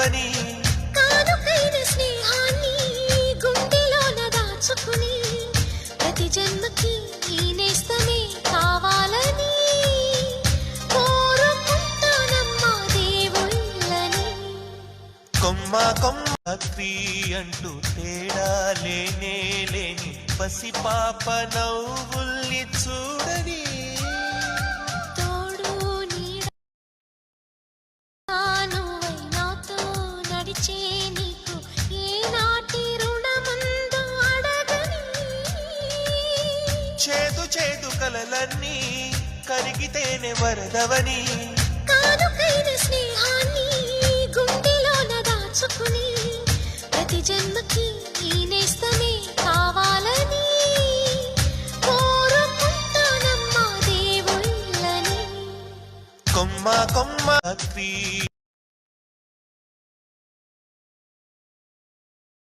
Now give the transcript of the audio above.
వరదవని కానుకైన స్నేహాన్ని గుండెలోన దాచుకుని ప్రతి జన్మకి ఈ నేస్తమే కావాలని కోరుకుంటానమ్మా దేవుళ్ళని. కొమ్మ కొమ్మ క్రీ అంటూ తేడా లేనే లేని పసిపాప నవ్వుల్ని చూడని తోడు నీడనువై నాతో నడిచే నీకు ఏనాటి రుణముందో అడగని. చేదు చేదు కలలన్నీ కరిగితేనే వరదవని కానుకైన స్నేహాన్ని గుండెలోన దాచుకుని ప్రతి జన్మకి ఈ నేస్తమే కావాలని కోరుకుంటానమ్మా దేవుళ్ళని. కొమ్మ కొమ్మ క్రీ